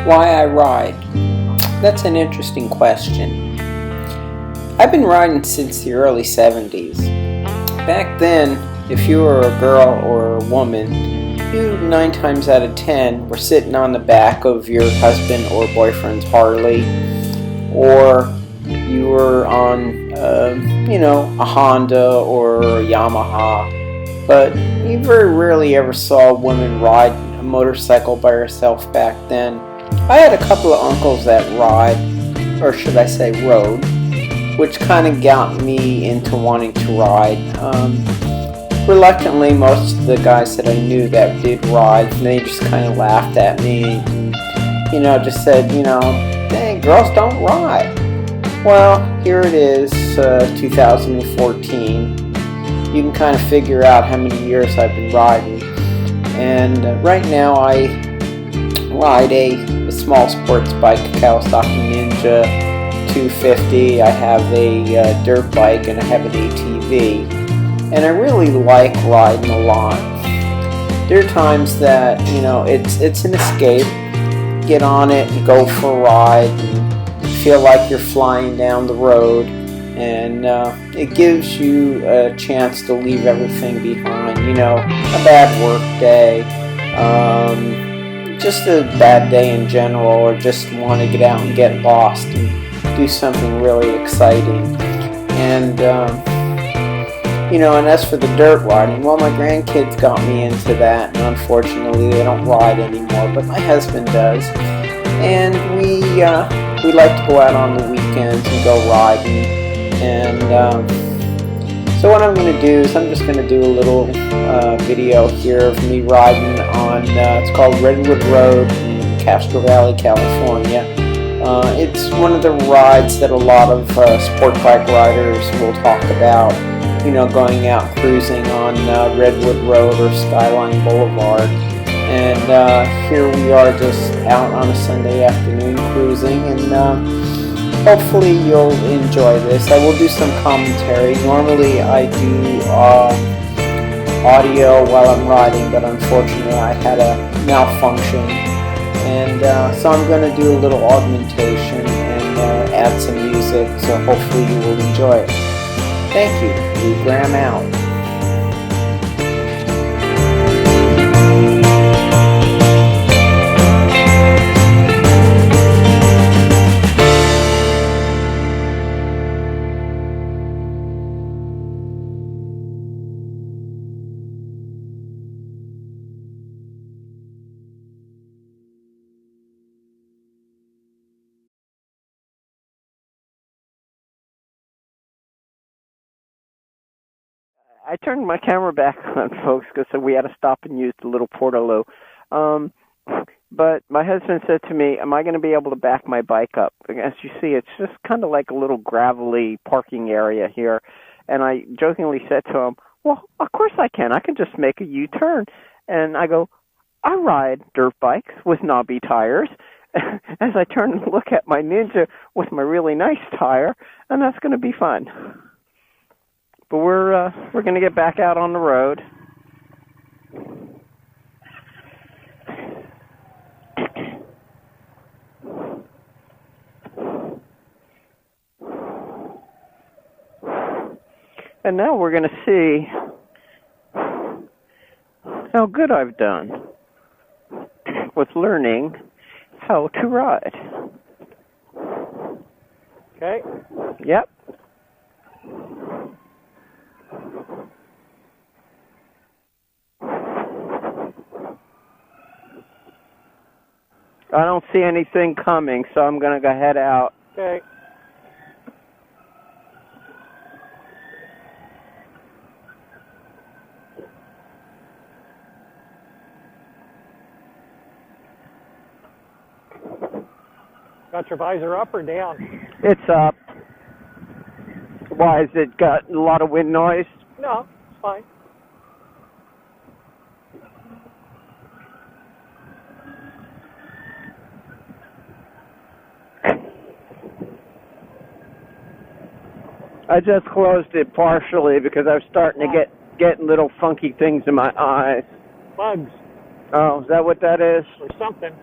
Why I ride? That's an interesting question. I've been riding since the early 70s. Back then, if you were a girl or a woman, you 9 times out of 10 were sitting on the back of your husband or boyfriend's Harley, or you were on, a Honda or a Yamaha. But you very rarely ever saw a woman ride a motorcycle by herself back then. I had a couple of uncles that ride, or should I say rode, which kind of got me into wanting to ride. Reluctantly, most of the guys that I knew that did ride, they just kind of laughed at me and, just said, hey, girls don't ride. Well, here it is, 2014. You can kind of figure out how many years I've been riding. And right now I ride a small sports bike, a Kawasaki Ninja 250. I have a dirt bike and I have an ATV. And I really like riding a lot. There are times that, it's an escape. Get on it and go for a ride and feel like you're flying down the road. And it gives you a chance to leave everything behind, a bad work day, just a bad day in general, or just want to get out and get lost and do something really exciting. And, and as for the dirt riding, well, my grandkids got me into that, and unfortunately they don't ride anymore, but my husband does. And we like to go out on the weekends and go riding. And so what I'm going to do is I'm just going to do a little video here of me riding on, it's called Redwood Road in Castro Valley, California. It's one of the rides that a lot of sport bike riders will talk about, going out cruising on Redwood Road or Skyline Boulevard. And here we are just out on a Sunday afternoon cruising, and hopefully you'll enjoy this. I will do some commentary. Normally I do audio while I'm riding, but unfortunately I had a malfunction. And so I'm going to do a little augmentation and add some music, so hopefully you will enjoy it. Thank you. Lou Graham out. I turned my camera back on, folks, because we had to stop and use the little portaloo. But my husband said to me, am I going to be able to back my bike up? As you see, it's just kind of like a little gravelly parking area here. And I jokingly said to him, well, of course I can. I can just make a U-turn. And I go, I ride dirt bikes with knobby tires. As I turn and look at my Ninja with my really nice tire, and that's going to be fun. But we're going to get back out on the road. And now we're going to see how good I've done with learning how to ride. Okay. Yep. I don't see anything coming, so I'm going to go head out. Okay. Got your visor up or down? It's up. Why, has it got a lot of wind noise? No, it's fine. I just closed it partially because I was starting to get little funky things in my eyes. Bugs. Oh, is that what that is? Or something.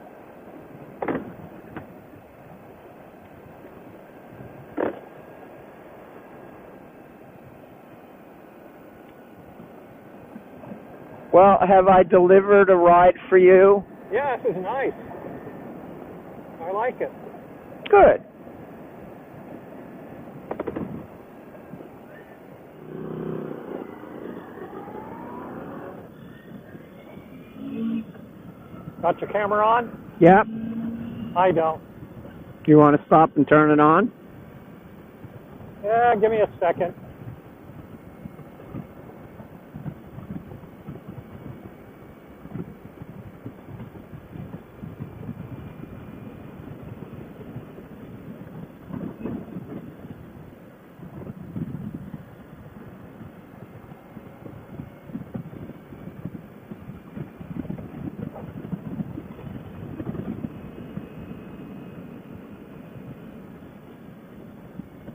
Well, have I delivered a ride for you? Yeah, this is nice. I like it. Good. Got your camera on? Yep. I don't. Do you want to stop and turn it on? Yeah, give me a second.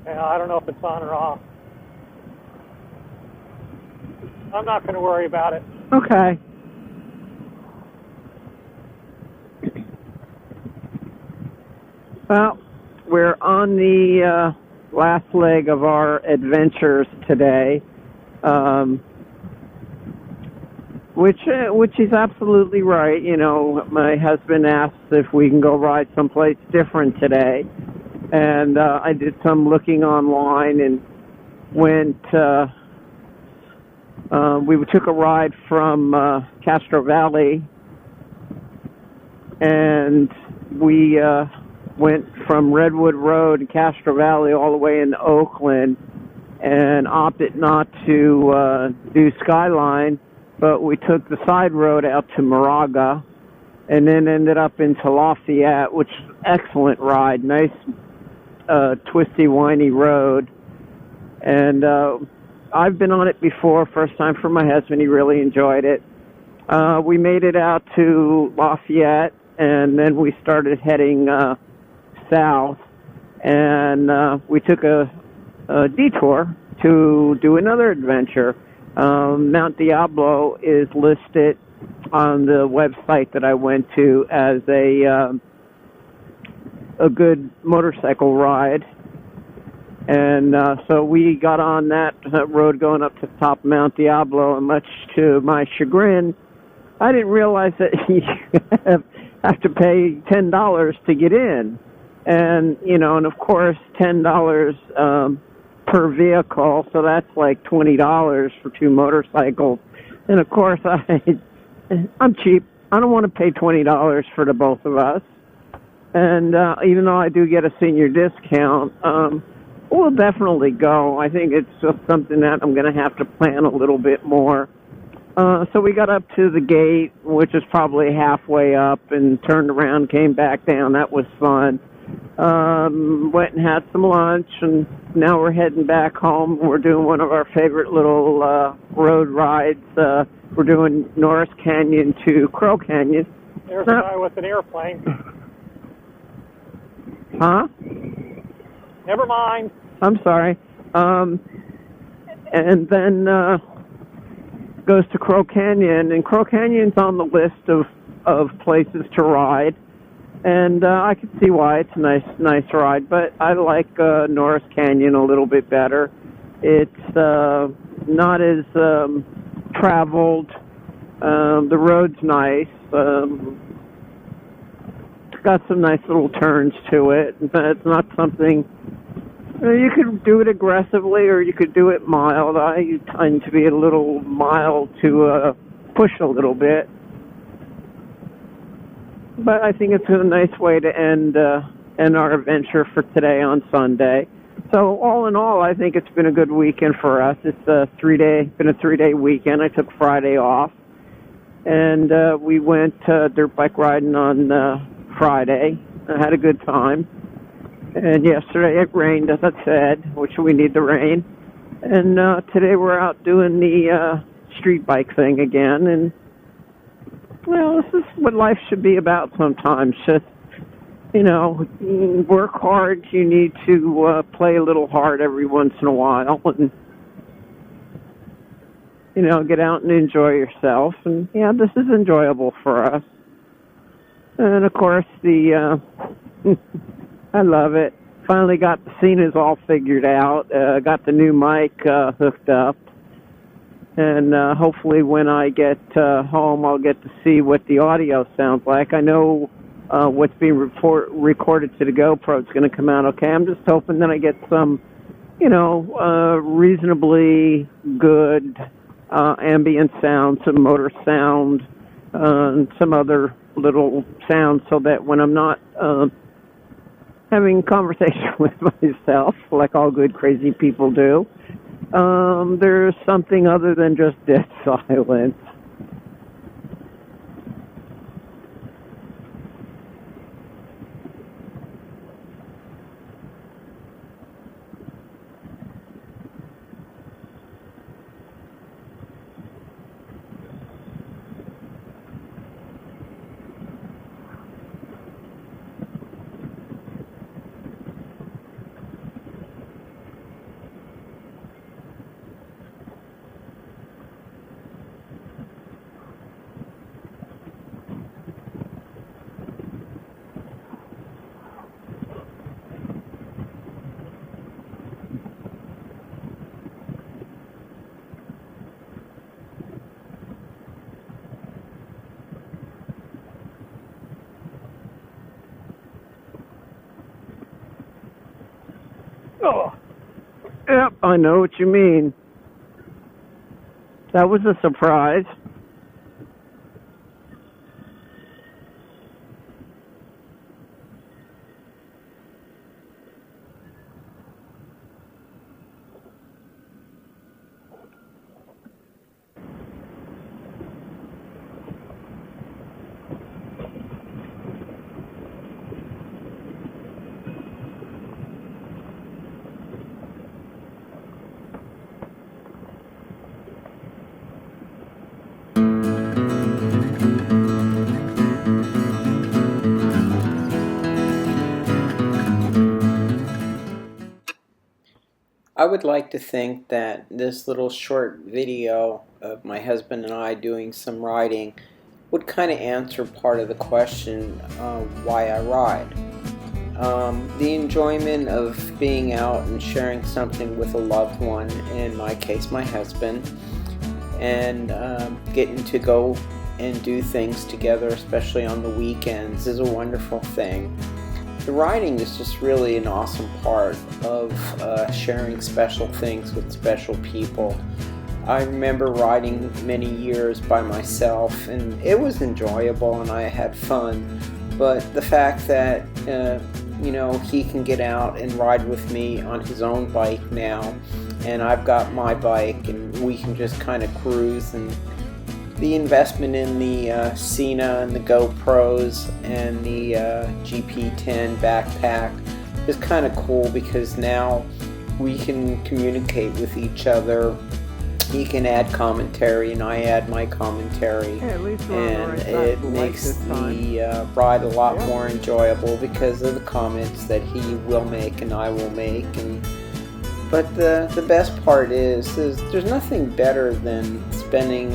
Yeah, I don't know if it's on or off. I'm not going to worry about it. Okay. Well, we're on the last leg of our adventures today, which is absolutely right. You know, my husband asked if we can go ride someplace different today, and I did some looking online and went. We took a ride from Castro Valley, and we went from Redwood Road to Castro Valley all the way into Oakland, and opted not to do Skyline, but we took the side road out to Moraga, and then ended up into Lafayette, which is an excellent ride, nice twisty, windy road, and I've been on it before, first time for my husband. He really enjoyed it. We made it out to Lafayette, and then we started heading south, and we took a detour to do another adventure. Mount Diablo is listed on the website that I went to as a good motorcycle ride. And so we got on that road going up to the top of Mount Diablo, and much to my chagrin, I didn't realize that you have to pay $10 to get in. And, you know, and of course, $10 per vehicle, so that's like $20 for two motorcycles. And of course, I'm cheap. I don't want to pay $20 for the both of us. And even though I do get a senior discount, we'll definitely go. I think it's just something that I'm going to have to plan a little bit more. So we got up to the gate, which is probably halfway up, and turned around, came back down. That was fun. Went and had some lunch, and now we're heading back home. We're doing one of our favorite little road rides. We're doing Norris Canyon to Crow Canyon. There's a guy with an airplane. Huh? Never mind. I'm sorry. And then goes to Crow Canyon, and Crow Canyon's on the list of places to ride. And I can see why it's a nice ride, but I like Norris Canyon a little bit better. It's not as traveled. The road's nice. It's got some nice little turns to it, but it's not something. You could do it aggressively, or you could do it mild. I tend to be a little mild to push a little bit. But I think it's a nice way to end our adventure for today on Sunday. So all in all, I think it's been a good weekend for us. It's been a 3-day weekend. I took Friday off, and we went dirt bike riding on Friday. I had a good time. And yesterday it rained, as I said, which we need the rain. And today we're out doing the street bike thing again, and well, this is what life should be about sometimes. Just, you know, work hard. You need to play a little hard every once in a while, and, you know, get out and enjoy yourself. And, yeah, this is enjoyable for us. And, of course, I love it. Finally got the scenes all figured out. Got the new mic hooked up. And hopefully when I get home, I'll get to see what the audio sounds like. I know what's being recorded to the GoPro is going to come out okay. I'm just hoping that I get some, reasonably good ambient sound, some motor sound, and some other little sounds, so that when I'm not having conversation with myself, like all good crazy people do, there's something other than just dead silence. Oh, yep, I know what you mean. That was a surprise. I would like to think that this little short video of my husband and I doing some riding would kind of answer part of the question why I ride. The enjoyment of being out and sharing something with a loved one, in my case my husband, and getting to go and do things together, especially on the weekends, is a wonderful thing. The riding is just really an awesome part of sharing special things with special people. I remember riding many years by myself, and it was enjoyable and I had fun, but the fact that he can get out and ride with me on his own bike now, and I've got my bike, and we can just kind of cruise, and the investment in the Sena and the GoPros and the GP10 backpack is kind of cool, because now we can communicate with each other. He can add commentary and I add my commentary, and it makes the ride a lot more enjoyable because of the comments that he will make and I will make. But the best part is there's nothing better than spending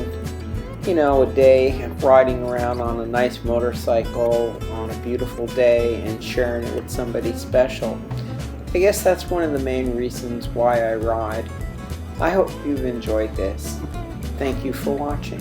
a day riding around on a nice motorcycle on a beautiful day and sharing it with somebody special. I guess that's one of the main reasons why I ride. I hope you've enjoyed this. Thank you for watching.